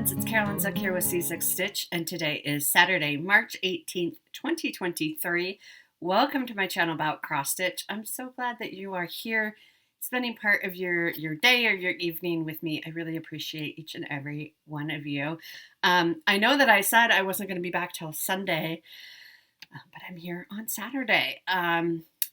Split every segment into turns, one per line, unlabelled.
friends, it's Carolyn here with C6 Stitch, and today is Saturday, March 18th, 2023. Welcome to my channel about cross stitch. I'm so glad that you are here spending part of your day or your evening with me. I really appreciate each and every one of you. I know that I said I wasn't going to be back till Sunday, but I'm here on Saturday.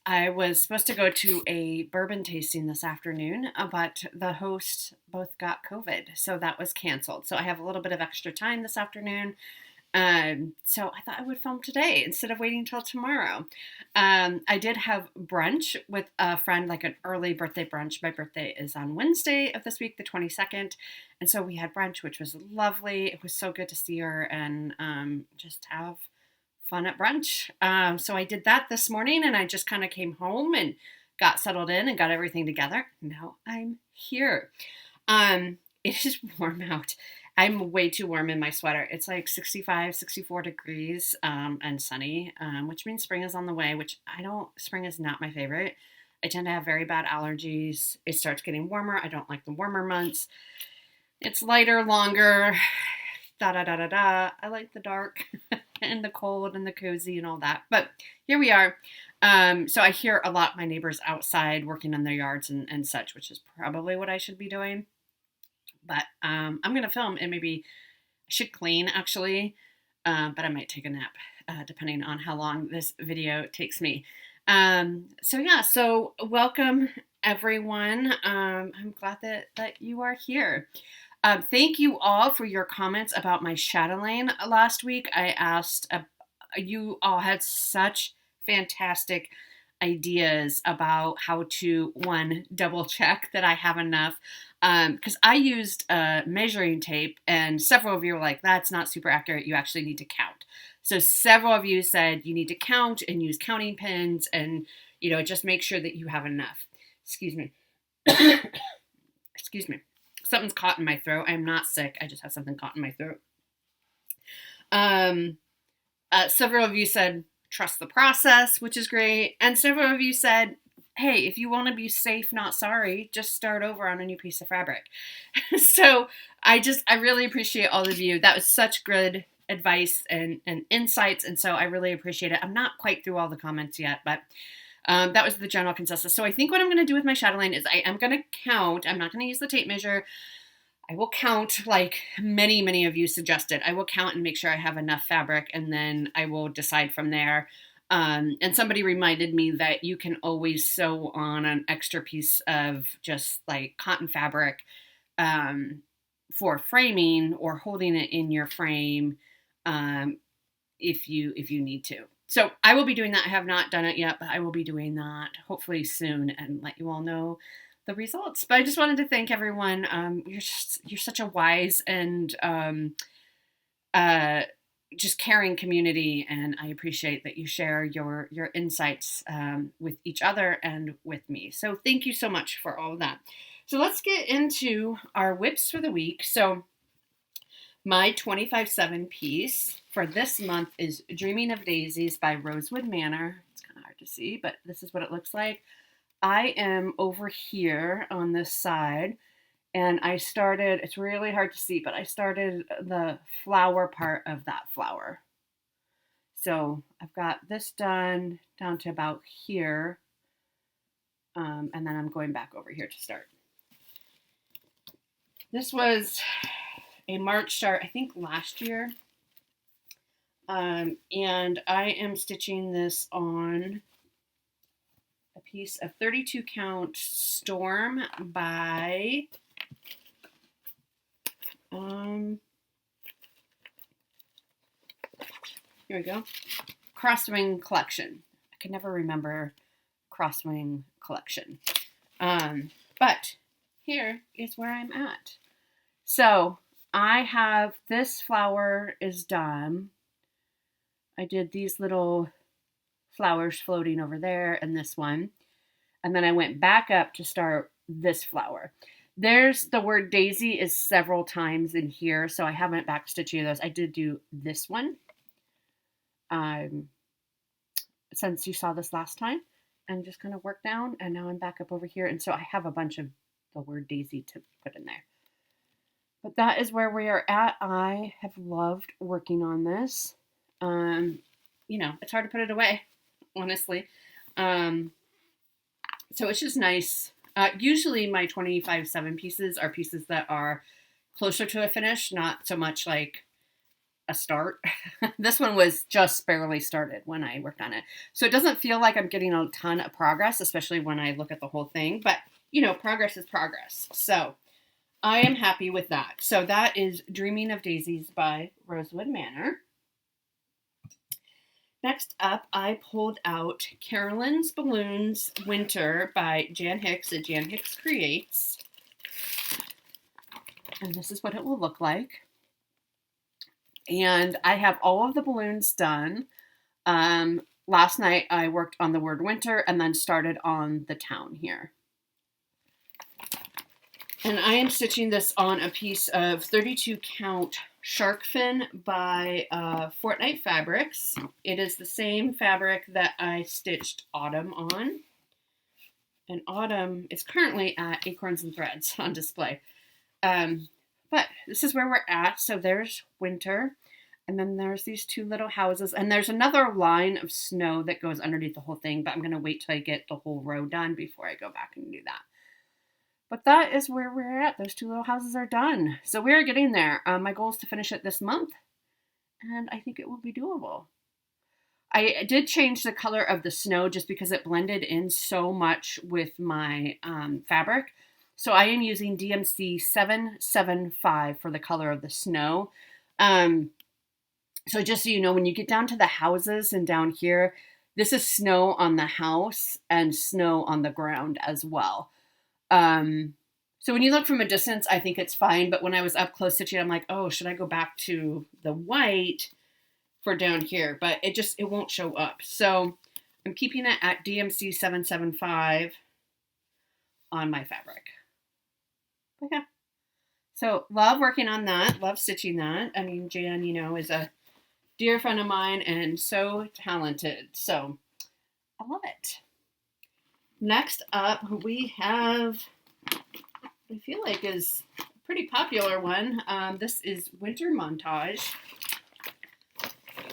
I was supposed to go to a bourbon tasting this afternoon, but the hosts both got COVID, so that was canceled. So I have a little bit of extra time this afternoon. So I thought I would film today instead of waiting till tomorrow. I did have brunch with a friend, like an early birthday brunch. My birthday is on Wednesday of this week, the 22nd. And so we had brunch, which was lovely. It was so good to see her and just have fun at brunch. So I did that this morning, and I just kind of came home and got settled in and got everything together. Now I'm here. It is warm out. I'm way too warm in my sweater. It's like 65, 64 degrees and sunny, which means spring is on the way, spring is not my favorite. I tend to have very bad allergies. It starts getting warmer. I don't like the warmer months. It's lighter, longer, I like the dark and the cold and the cozy and all that. But here we are. So I hear a lot of my neighbors outside working on their yards and such, which is probably what I should be doing. But I'm going to film, and maybe I should clean actually, but I might take a nap depending on how long this video takes me. So welcome everyone. I'm glad that you are here. Thank you all for your comments about my chatelaine last week. I asked, you all had such fantastic ideas about how to, one, double check that I have enough. Because I used measuring tape, and several of you were like, that's not super accurate. You actually need to count. So several of you said you need to count and use counting pins and, just make sure that you have enough. Excuse me. Excuse me. Something's caught in my throat. I'm not sick. I just have something caught in my throat. Several of you said, trust the process, which is great. And several of you said, hey, if you want to be safe, not sorry, just start over on a new piece of fabric. So I really appreciate all of you. That was such good advice and insights. And so I really appreciate it. I'm not quite through all the comments yet, but that was the general consensus. So I think what I'm going to do with my chatelaine is I am going to count. I'm not going to use the tape measure. I will count like many of you suggested. I will count and make sure I have enough fabric, and then I will decide from there. And somebody reminded me that you can always sew on an extra piece of just like cotton fabric for framing or holding it in your frame if you need to. So I will be doing that. I have not done it yet, but I will be doing that hopefully soon and let you all know the results. But I just wanted to thank everyone. You're such a wise and just caring community, and I appreciate that you share your insights with each other and with me. So thank you so much for all of that. So let's get into our whips for the week. So my 25/7 piece for this month is Dreaming of Daisies by Rosewood Manor. It's kind of hard to see, but this is what it looks like. I am over here on this side, and I started, it's really hard to see, but I started the flower part of that flower. So I've got this done down to about here, and then I'm going back over here to start. This was a March start, I think last year, and I am stitching this on a piece of 32 count Storm by here we go, Crosswing Collection. I can never remember Crosswing Collection, but here is where I'm at. So I have this flower is done. I did these little flowers floating over there and this one, and then I went back up to start this flower. There's the word daisy is several times in here, so I haven't backstitched any of those. I did do this one since you saw this last time, and just kind of work down, and now I'm back up over here, and so I have a bunch of the word daisy to put in there. But that is where we are at. I have loved working on this. You know, it's hard to put it away, honestly. So it's just nice. Usually my 25/7 pieces are pieces that are closer to a finish, not so much like a start. This one was just barely started when I worked on it. So it doesn't feel like I'm getting a ton of progress, especially when I look at the whole thing. But, you know, progress is progress. So I am happy with that. So that is Dreaming of Daisies by Rosewood Manor. Next up, I pulled out Carolyn's Balloons Winter by Jan Hicks at Jan Hicks Creates. And this is what it will look like. And I have all of the balloons done. Last night I worked on the word winter and then started on the town here. And I am stitching this on a piece of 32 count shark fin by Fortnite Fabrics. It is the same fabric that I stitched Autumn on. And Autumn is currently at Acorns and Threads on display. But this is where we're at. So there's winter. And then there's these two little houses. And there's another line of snow that goes underneath the whole thing. But I'm going to wait till I get the whole row done before I go back and do that. But that is where we're at. Those two little houses are done. So we're getting there. My goal is to finish it this month. And I think it will be doable. I did change the color of the snow just because it blended in so much with my fabric. So I am using DMC 775 for the color of the snow. So just so you know, when you get down to the houses and down here, this is snow on the house and snow on the ground as well. So when you look from a distance, I think it's fine. But when I was up close stitching, I'm like, oh, should I go back to the white for down here? But it won't show up. So I'm keeping it at DMC 775 on my fabric. But yeah. So love working on that. Love stitching that. I mean, Jan, you know, is a dear friend of mine and so talented. So I love it. Next up, we have, I feel like is a pretty popular one. This is Winter Montage.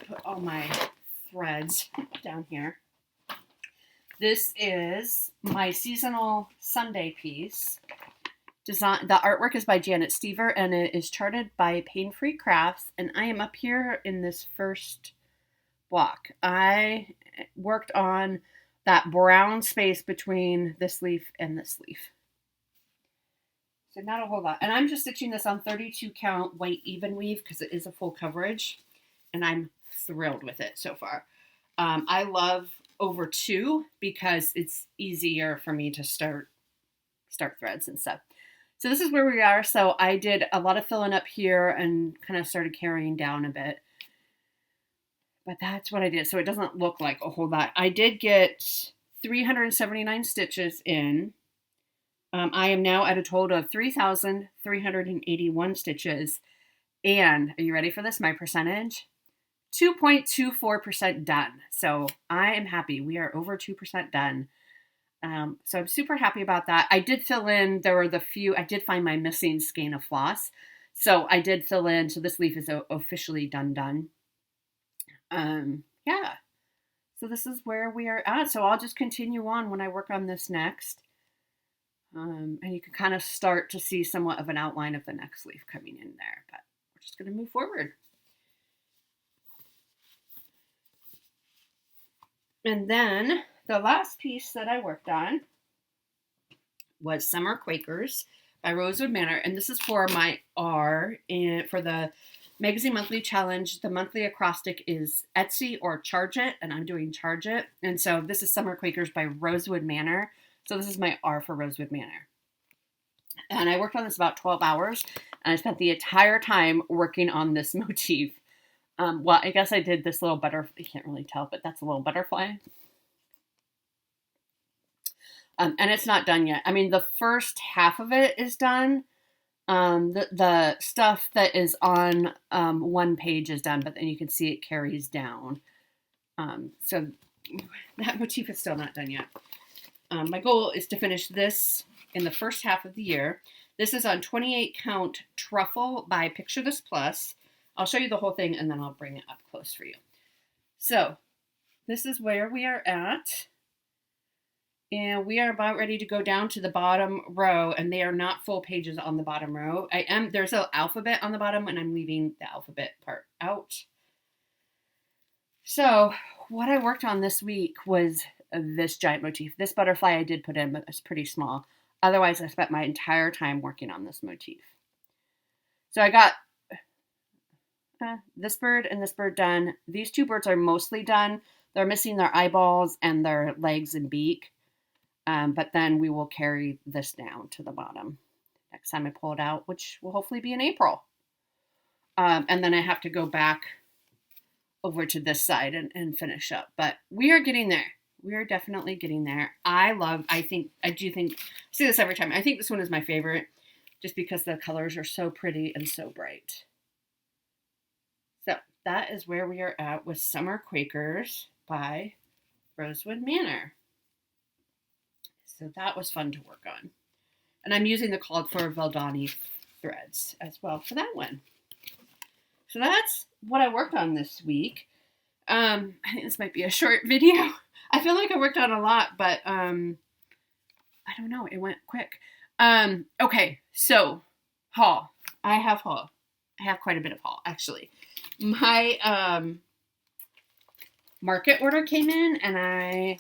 Put all my threads down here. This is my seasonal Sunday piece. The artwork is by Janet Stever, and it is charted by Pain Free Crafts. And I am up here in this first block. I worked on that brown space between this leaf and this leaf. So not a whole lot. And I'm just stitching this on 32 count white even weave because it is a full coverage. And I'm thrilled with it so far. I love over 2 because it's easier for me to start threads and stuff. So this is where we are. So I did a lot of filling up here and kind of started carrying down a bit. But that's what I did. So it doesn't look like a whole lot. I did get 379 stitches in. I am now at a total of 3,381 stitches. And are you ready for this? My percentage? 2.24% done. So I am happy. We are over 2% done. So I'm super happy about that. I did fill in, there were I did find my missing skein of floss. So I did fill in, so this leaf is officially done. Yeah. So this is where we are at. So I'll just continue on when I work on this next. And you can kind of start to see somewhat of an outline of the next leaf coming in there, but we're just going to move forward. And then the last piece that I worked on was Summer Quakers by Rosewood Manor. And this is for my R for the Magazine Monthly Challenge. The monthly acrostic is Etsy or Charge It, and I'm doing Charge It. And so this is Summer Quakers by Rosewood Manor. So this is my R for Rosewood Manor. And I worked on this about 12 hours, and I spent the entire time working on this motif. Well, I guess I did this little butterfly. You can't really tell, but that's a little butterfly. And it's not done yet. I mean, the first half of it is done. The stuff that is on one page is done, but then you can see it carries down. So that motif is still not done yet. My goal is to finish this in the first half of the year. This is on 28 count truffle by Picture This Plus. I'll show you the whole thing and then I'll bring it up close for you. So this is where we are at. And we are about ready to go down to the bottom row, and they are not full pages on the bottom row. There's an alphabet on the bottom, and I'm leaving the alphabet part out. So what I worked on this week was this giant motif. This butterfly I did put in, but it's pretty small. Otherwise, I spent my entire time working on this motif. So I got this bird and this bird done. These two birds are mostly done. They're missing their eyeballs and their legs and beak. But then we will carry this down to the bottom next time I pull it out, which will hopefully be in April. And then I have to go back over to this side and finish up. But we are getting there. We are definitely getting there. I see this every time. I think this one is my favorite just because the colors are so pretty and so bright. So that is where we are at with Summer Quakers by Rosewood Manor. So that was fun to work on. And I'm using the called for Valdani threads as well for that one. So that's what I worked on this week. I think this might be a short video. I feel like I worked on a lot, but I don't know. It went quick. Okay, so haul. I have haul. I have quite a bit of haul, actually. My market order came in and I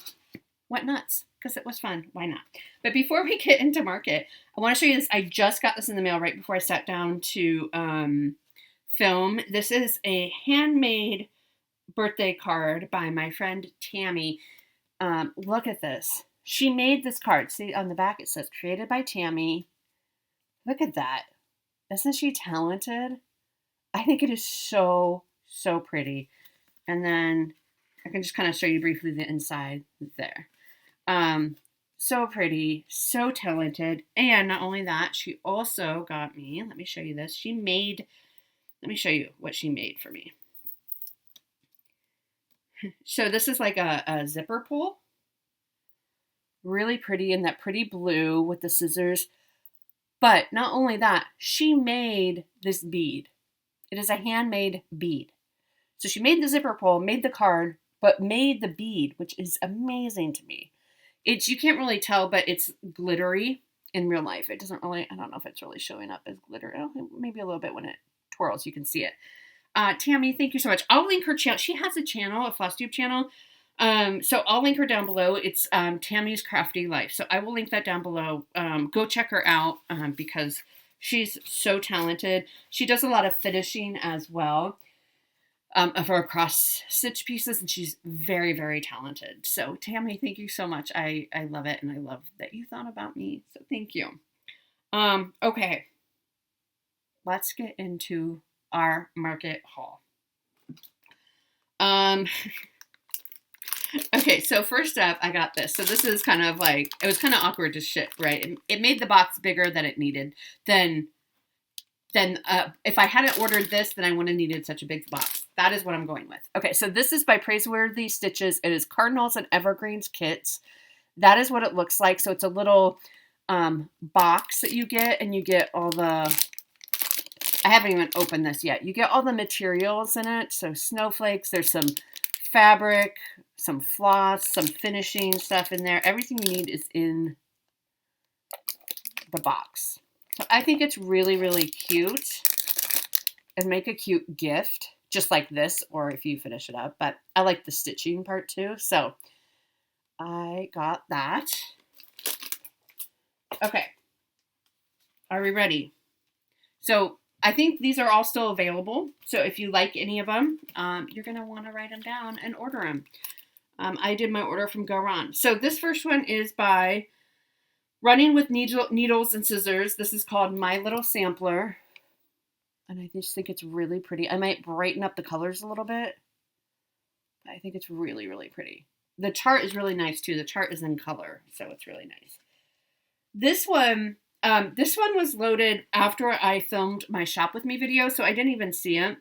went nuts. Because it was fun. Why not? But before we get into market, I want to show you this. I just got this in the mail right before I sat down to film. This is a handmade birthday card by my friend Tammy. Look at this. She made this card. See, on the back it says, created by Tammy. Look at that. Isn't she talented? I think it is so, so pretty. And then I can just kind of show you briefly the inside there. So pretty, so talented. And not only that, she also got me, let me show you this. Let me show you what she made for me. So this is like a zipper pull. Really pretty in that pretty blue with the scissors. But not only that, she made this bead. It is a handmade bead. So she made the zipper pull, made the card, but made the bead, which is amazing to me. You can't really tell, but it's glittery in real life. It doesn't really, I don't know if it's really showing up as glitter. Maybe a little bit when it twirls, you can see it. Tammy, thank you so much. I'll link her channel. She has a channel, a Flosstube channel. So I'll link her down below. It's Tammy's Crafty Life. So I will link that down below. Go check her out because she's so talented. She does a lot of finishing as well. Of her cross stitch pieces, and she's very, very talented. So Tammy, thank you so much. I love it, and I love that you thought about me. So thank you. Okay, let's get into our market haul. Okay, so first up, I got this. So this is kind of like, it was kind of awkward to ship, right? It made the box bigger than it needed. Then if I hadn't ordered this, then I wouldn't have needed such a big box. That is what I'm going with. Okay, so this is by Praiseworthy Stitches. It is Cardinals and Evergreens kits. That is what it looks like. So it's a little box that you get, and you get all the, I haven't even opened this yet. You get all the materials in it. So snowflakes, there's some fabric, some floss, some finishing stuff in there. Everything you need is in the box. So I think it's really, really cute and make a cute gift, just like this, or if you finish it up. But I like the stitching part too. So I got that. Okay. Are we ready? So I think these are all still available. So if you like any of them, you're going to want to write them down and order them. I did my order from Garan. So this first one is by Running with Needles and Scissors. This is called My Little Sampler. And I just think it's really pretty. I might brighten up the colors a little bit. I think it's really, really pretty. The chart is really nice too. The chart is in color, so it's really nice. This one was loaded after I filmed my Shop With Me video, so I didn't even see it.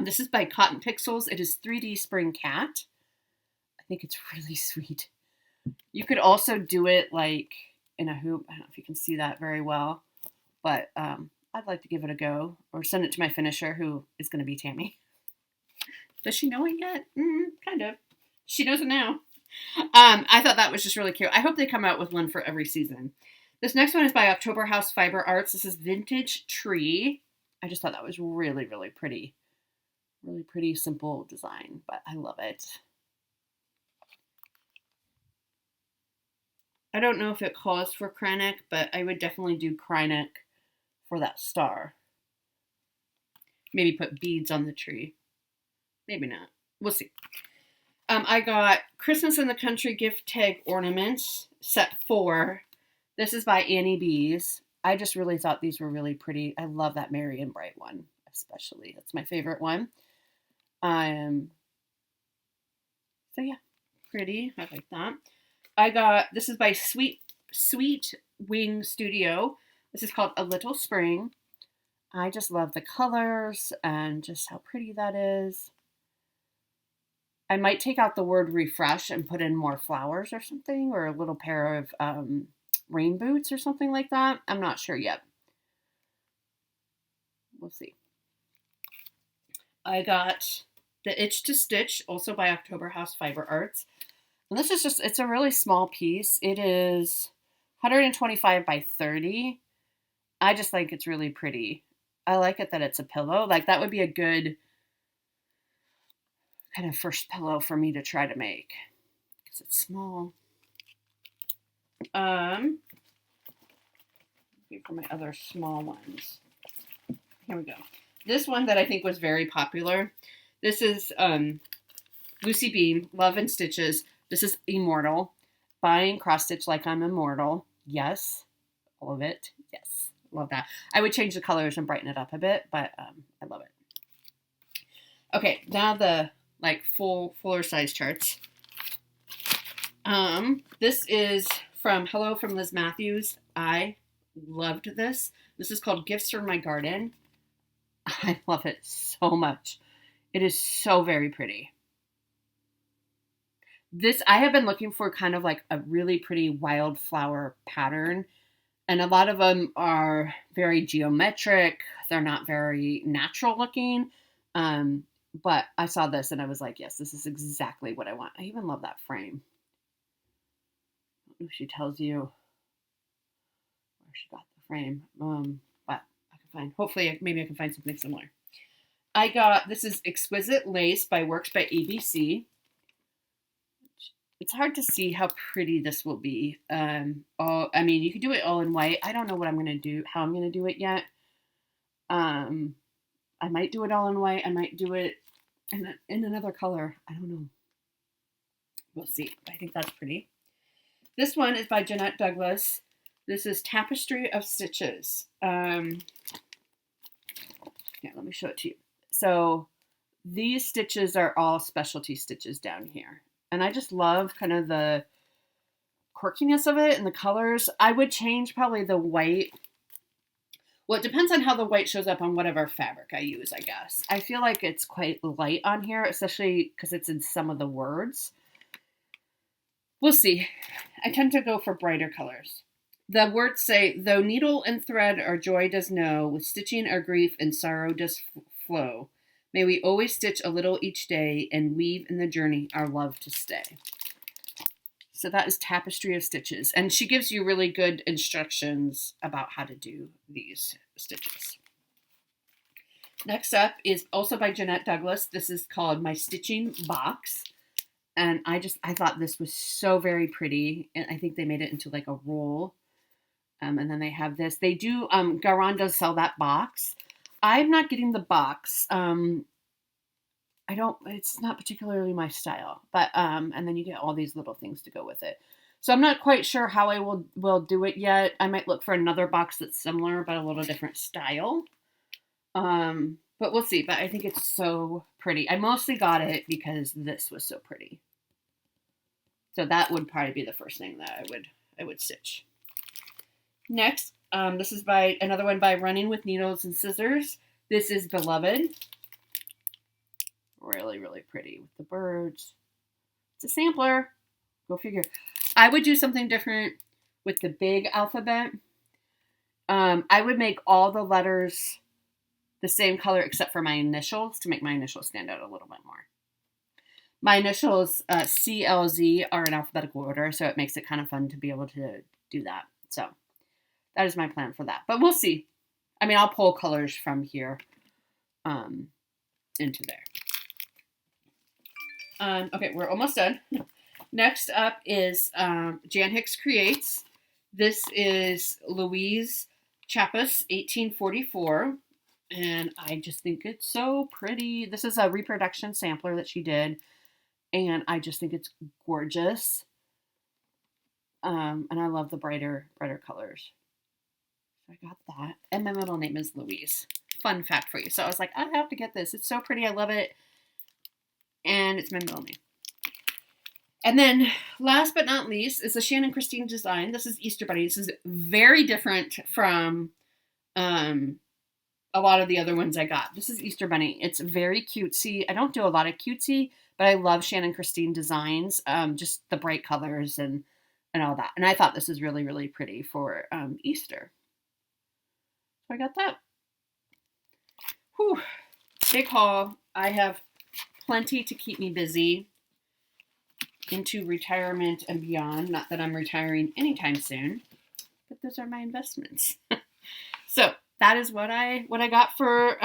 This is by Cotton Pixels. It is 3D Spring Cat. I think it's really sweet. You could also do it like in a hoop. I don't know if you can see that very well. but I'd like to give it a go or send it to my finisher, who is going to be Tammy. Does she know it yet? Kind of. She knows it now. I thought that was just really cute. I hope they come out with one for every season. This next one is by October House Fiber Arts. This is Vintage Tree. I just thought that was really, really pretty. Really pretty, simple design, but I love it. I don't know if it calls for Kreinik, but I would definitely do Kreinik for that star. Maybe put beads on the tree. Maybe not. We'll see. I got Christmas in the Country gift tag ornaments, set 4. This is by Annie Bees. I just really thought these were really pretty. I love that Merry and Bright one, especially. That's my favorite one. So yeah, pretty. I like that. This is by Sweet Wing Studio. This is called A Little Spring. I just love the colors and just how pretty that is. I might take out the word refresh and put in more flowers or something, or a little pair of rain boots or something like that. I'm not sure yet. We'll see. I got the Itch to Stitch, also by October House Fiber Arts. And this is just, it's a really small piece. It is 125 by 30. I just think it's really pretty. I like it that it's a pillow. Like, that would be a good kind of first pillow for me to try to make, because it's small. For my other small ones. Here we go. This one that I think was very popular. This is Lucy Beam, Love and Stitches. This is Immortal. Buying cross stitch like I'm immortal. Yes. All of it. Yes. Love that. I would change the colors and brighten it up a bit, but I love it. Okay, now the fuller size charts. This is from Hello from Liz Matthews. I loved this. This is called Gifts from My Garden. I love it so much. It is so very pretty. I have been looking for kind of like a really pretty wildflower pattern. And a lot of them are very geometric. They're not very natural looking. But I saw this and I was like, yes, this is exactly what I want. I even love that frame. I don't know if she tells you where she got the frame. But I can find, hopefully, maybe I can find something similar. This is Exquisite Lace by Works by ABC. It's hard to see how pretty this will be. I mean, you could do it all in white. I don't know what I'm going to do, how I'm going to do it yet. I might do it all in white. I might do it in another color. I don't know. We'll see. I think that's pretty. This one is by Jeanette Douglas. This is Tapestry of Stitches. Yeah, let me show it to you. So these stitches are all specialty stitches down here. And I just love kind of the quirkiness of it and the colors. I would change probably the white. Well, it depends on how the white shows up on whatever fabric I use, I guess. I feel like it's quite light on here, especially because it's in some of the words. We'll see. I tend to go for brighter colors. The words say, though needle and thread our joy does know, with stitching our grief and sorrow does flow. May we always stitch a little each day and weave in the journey our love to stay. So that is Tapestry of Stitches. And she gives you really good instructions about how to do these stitches. Next up is also by Jeanette Douglas. This is called My Stitching Box. And I thought this was so very pretty. And I think they made it into like a roll. And then they have this. They do, Garan does sell that box. I'm not getting the box. It's not particularly my style, but, and then you get all these little things to go with it. So I'm not quite sure how I will do it yet. I might look for another box that's similar, but a little different style. But we'll see. But I think it's so pretty. I mostly got it because this was so pretty. So that would probably be the first thing that I would stitch. Next, this is by another one by Running with Needles and Scissors. This is Beloved. Really, really pretty with the birds. It's a sampler. Go figure. I would do something different with the big alphabet. I would make all the letters the same color except for my initials to make my initials stand out a little bit more. My initials, CLZ, are in alphabetical order, so it makes it kind of fun to be able to do that. So that is my plan for that. But we'll see. I mean, I'll pull colors from here into there. Okay, we're almost done. Next up is Jan Hicks Creates. This is Louise Chappus, 1844. And I just think it's so pretty. This is a reproduction sampler that she did. And I just think it's gorgeous. And I love the brighter colors. So I got that. And my middle name is Louise. Fun fact for you. So I was like, I have to get this. It's so pretty. I love it. And it's my middle name. And then last but not least is the Shannon Christine design. This is Easter Bunny. This is very different from a lot of the other ones I got. This is Easter Bunny. It's very cutesy. I don't do a lot of cutesy, but I love Shannon Christine designs. Just the bright colors and all that. And I thought this was really, really pretty for Easter. So I got that. Whew. Big haul. I have plenty to keep me busy into retirement and beyond. Not that I'm retiring anytime soon, but those are my investments. So that is what I got for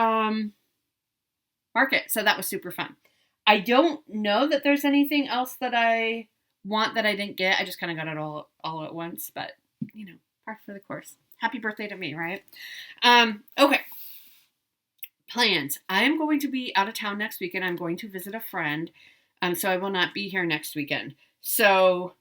market. So that was super fun. I don't know that there's anything else that I want that I didn't get. I just kind of got it all at once, but you know, par for the course. Happy birthday to me, right? Okay. Plans. I am going to be out of town next weekend. I'm going to visit a friend. So I will not be here next weekend. So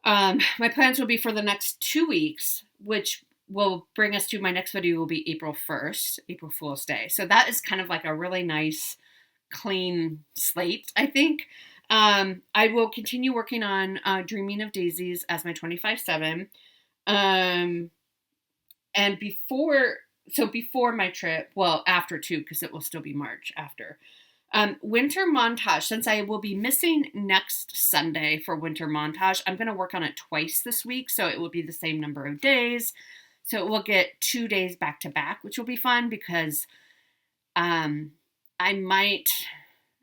my plans will be for the next 2 weeks, which will bring us to my next video will be April 1st, April Fool's Day. So that is kind of like a really nice, clean slate, I think. I will continue working on Dreaming of Daisies as my 25/7. And before my trip, well, after too, because it will still be March after. Winter montage, since I will be missing next Sunday for winter montage, I'm going to work on it twice this week. So it will be the same number of days. So it will get 2 days back to back, which will be fun because I might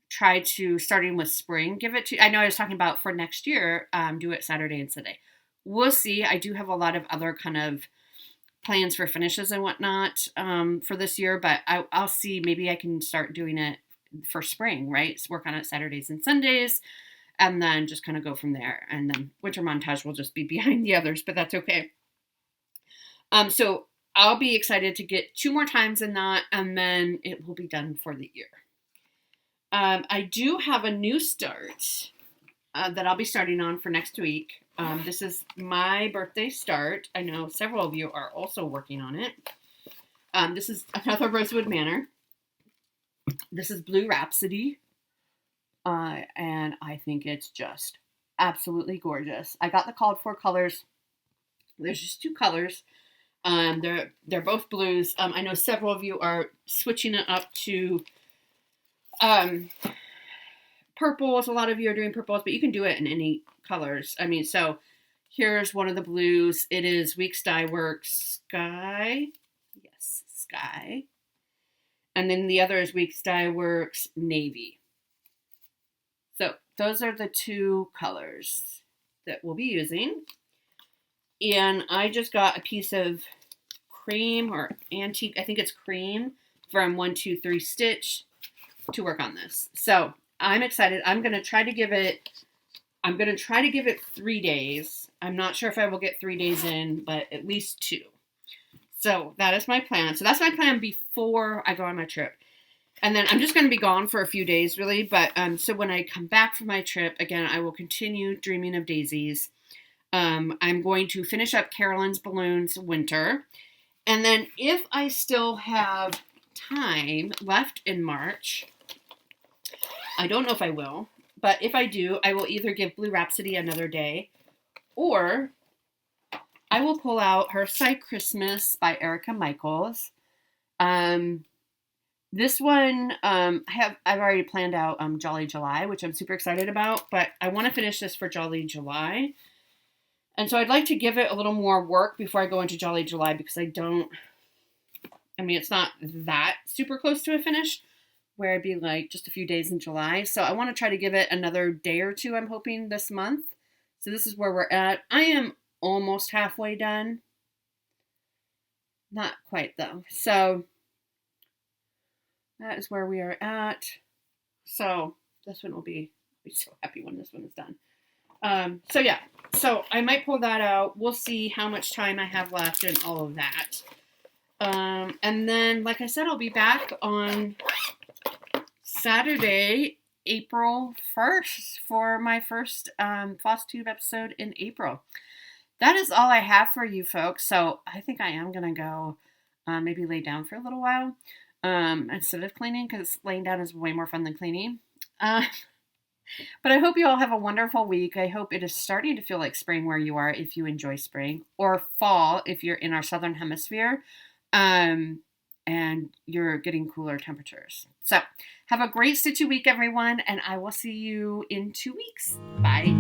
try to, starting with spring, give it to, I know I was talking about for next year, do it Saturday and Sunday. We'll see. I do have a lot of other kind of plans for finishes and whatnot for this year, but I'll see. Maybe I can start doing it for spring, right? So work on it Saturdays and Sundays, and then just kind of go from there. And then winter montage will just be behind the others, but that's okay. So I'll be excited to get 2 more times in that, and then it will be done for the year. I do have a new start that I'll be starting on for next week. This is my birthday start. I know several of you are also working on it. This is another Rosewood Manor. This is Blue Rhapsody. And I think it's just absolutely gorgeous. I got the called for colors. There's just 2 colors. They're both blues. I know several of you are switching it up to purples. A lot of you are doing purples, but you can do it in any colors. I mean, so here's one of the blues. It is Weeks Dye Works Sky. Yes, Sky. And then the other is Weeks Dye Works Navy. So those are the 2 colors that we'll be using. And I just got a piece of cream or antique, I think it's cream from 123 Stitch to work on this. So I'm excited. I'm going to try to give it 3 days. I'm not sure if I will get 3 days in, but at least 2. So that is my plan. So that's my plan before I go on my trip. And then I'm just going to be gone for a few days, really. But so when I come back from my trip, again, I will continue Dreaming of Daisies. I'm going to finish up Carolyn's Balloons Winter. And then if I still have time left in March, I don't know if I will, but if I do, I will either give Blue Rhapsody another day, or I will pull out Hearthside Christmas by Erica Michaels. This one, I've already planned out Jolly July, which I'm super excited about, but I want to finish this for Jolly July. And so I'd like to give it a little more work before I go into Jolly July, because it's not that super close to a finish, where I'd be like just a few days in July. So I want to try to give it another day or two, I'm hoping, this month. So this is where we're at. I am almost halfway done. Not quite, though. So that is where we are at. So this one will be, I'll be so happy when this one is done. So yeah, so I might pull that out. We'll see how much time I have left and all of that. And then, like I said, I'll be back on Saturday, April 1st for my first Flosstube episode in April. That is all I have for you folks. So I think I am going to go maybe lay down for a little while instead of cleaning, because laying down is way more fun than cleaning. But I hope you all have a wonderful week. I hope it is starting to feel like spring where you are if you enjoy spring, or fall if you're in our southern hemisphere and you're getting cooler temperatures. So have a great stitchy week, everyone, and I will see you in 2 weeks. Bye.